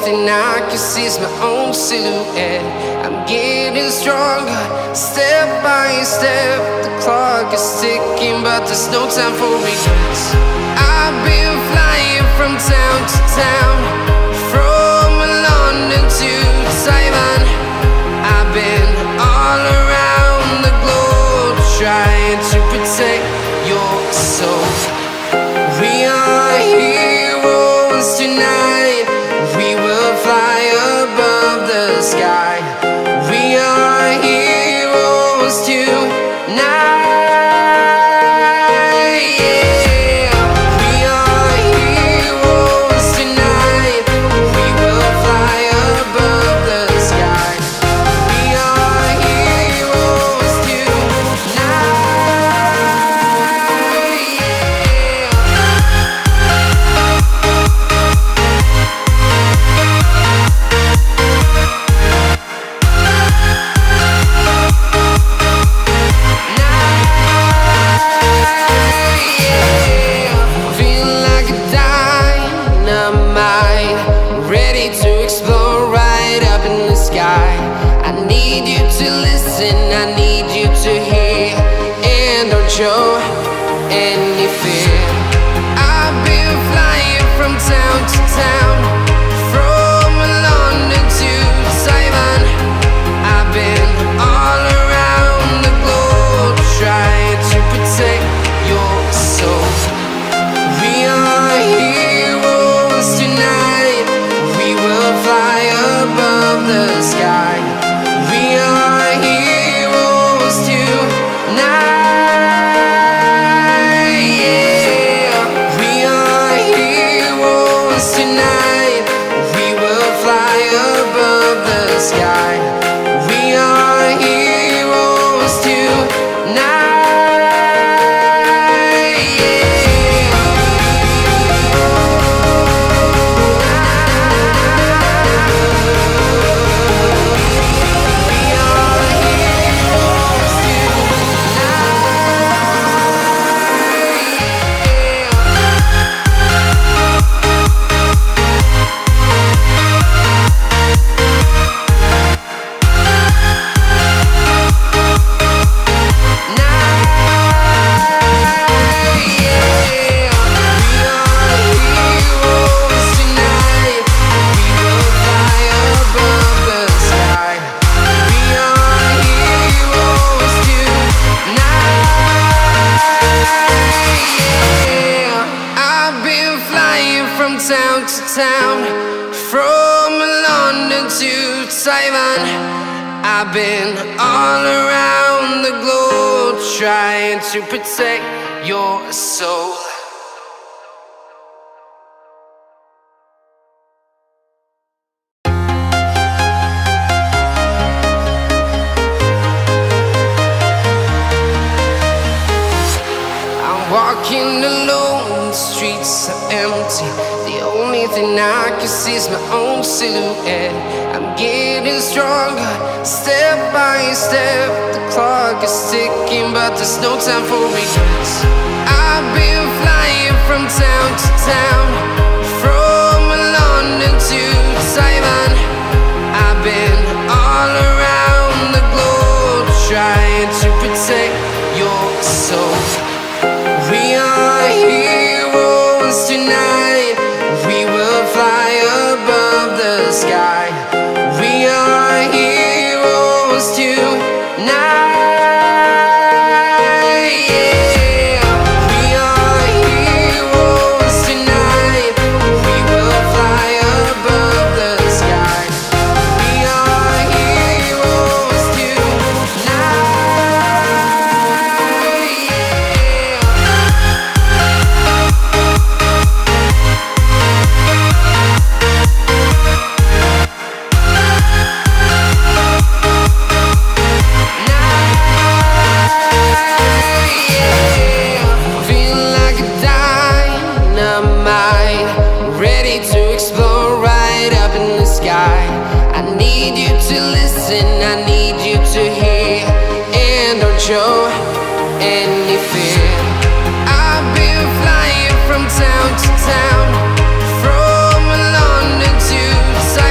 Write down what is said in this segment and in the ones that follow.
thing I can see is my own silhouette. I'm getting stronger, step by step. The clock is ticking, but there's no time for regrets. I've been flying from town to town, from London to Taiwan. I've been all around the globe, trying to protect your soul. We are heroes tonight. We will fly above the sky. We are heroes tonight. Yeah. We are heroes tonight. We will fly above the sky. We are heroes tonight. I need you to hear and don't show any fear. I've been flying from town to town, from London to Taiwan. I've been all around the globe, trying to protect your soul. We are heroes tonight. We will fly above the sky. We are heroes tonight. Yeah. We are heroes tonight. We will fly above the sky. We are heroes tonight. Town to town, from London to Taiwan. I've been all around the globe, trying to protect your soul. I'm walking alone, the streets are empty. The only thing I can see is my own silhouette. I'm getting stronger, step by step. The clock is ticking, but there's no time for regrets. I've been flying from town to town, from London to Taiwan. I've been all around the globe, trying to protect your soul. We are heroes tonight. We will fly above the sky. We are heroes tonight. Yeah. We are heroes tonight. We will fly above the sky. We are heroes tonight. I need you to hear and don't show any fear. I've been flying from town to town, from London to Taiwan.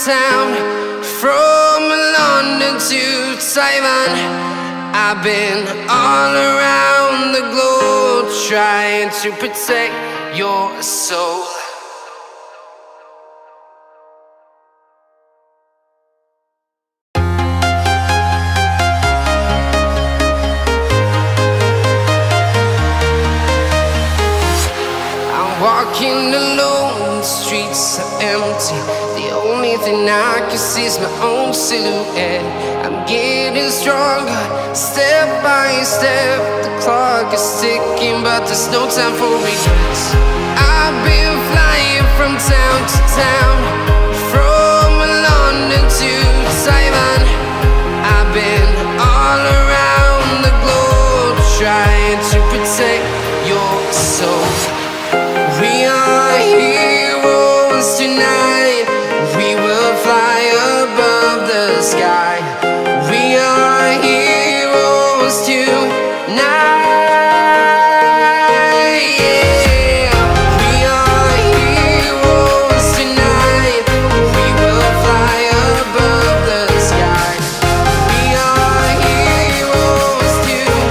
town, from London to Taiwan. I've been all around the globe trying to protect your soul. Walking alone, the streets are empty. The only thing I can see is my own silhouette. I'm getting stronger, step by step. The clock is ticking, but there's no time for regrets. I've been flying from town to town, from London to Taiwan. I've been all around the globe trying to protect your soul. We are heroes tonight. We will fly above the sky. We are heroes tonight. Yeah. We are heroes tonight. We will fly above the sky. We are heroes tonight.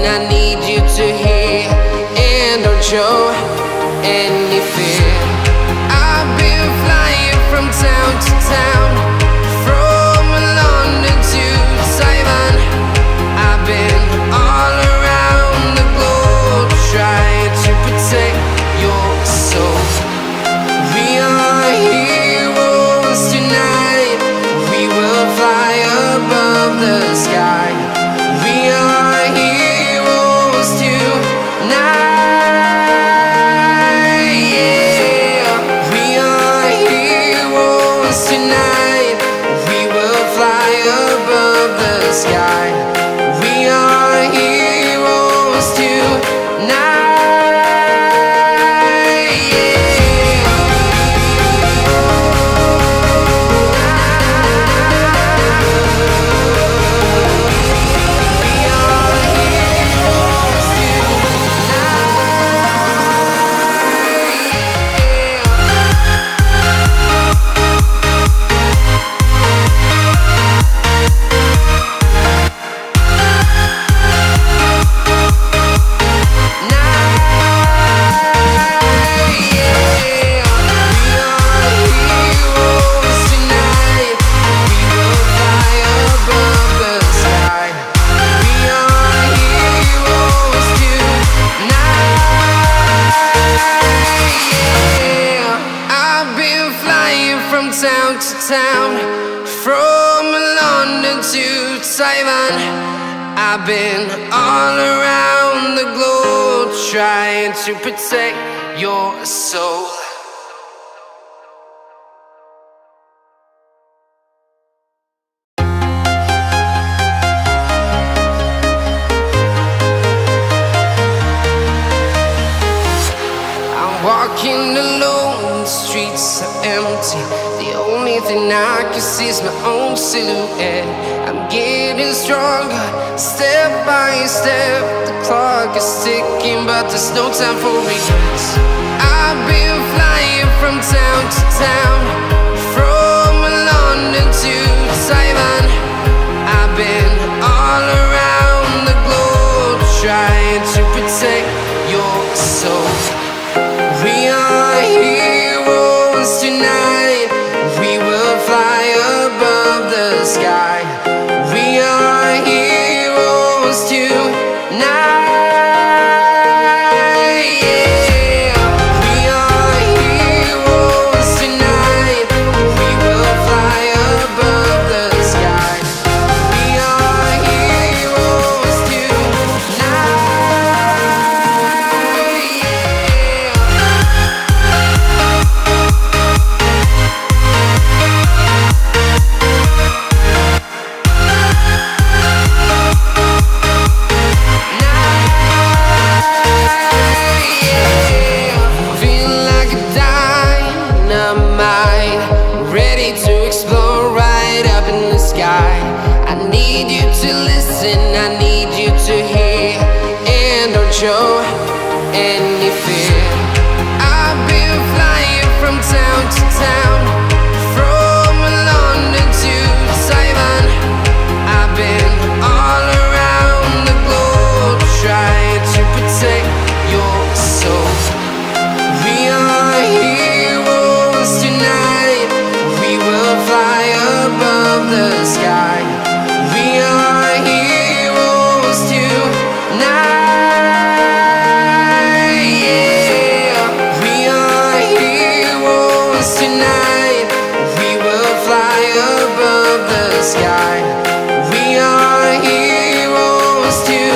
I need you to hear, and don't show any fear. I've been flying from town to town, from London to Taiwan. I've been all around the globe trying to protect your soul. We are heroes tonight. We will fly above the sky. We are heroes tonight. Yeah. We are heroes tonight. We will fly above the sky. We are heroes tonight. Town to town, from London to Taiwan. I've been all around the globe trying to protect your soul. I'm walking alone, the streets are empty. The only thing I can see is my own silhouette. I'm getting stronger, step by step. The clock is ticking, but there's no time for regrets. I've been flying from town to town, from London to Taiwan. I've been all around the globe trying to protect your soul. We are heroes tonight. We will fly above the sky. We are heroes tonight. Yeah. We are heroes tonight. We will fly above the sky. know any fear. I've been flying from town to town, from London to Taiwan. I've been all around the globe trying to protect your soul. We are heroes tonight. We will fly above the sky. We are heroes tonight. Yeah. We are heroes tonight. We will fly above the sky. We are heroes tonight.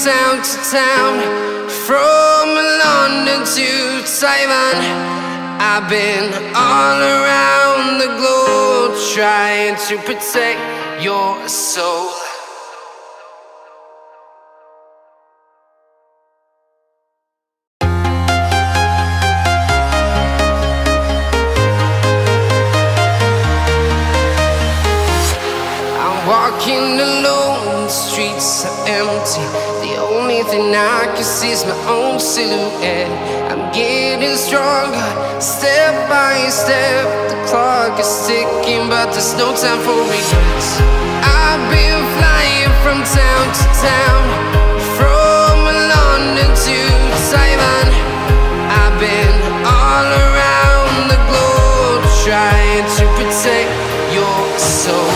Town to town, from London to Taiwan. I've been all around the globe trying to protect your soul. I'm walking alone, the streets are empty. The only thing I can see is my own silhouette. I'm getting stronger, step by step. The clock is ticking, but there's no time for regrets. I've been flying from town to town, from London to Taiwan. I've been all around the globe trying to protect your soul.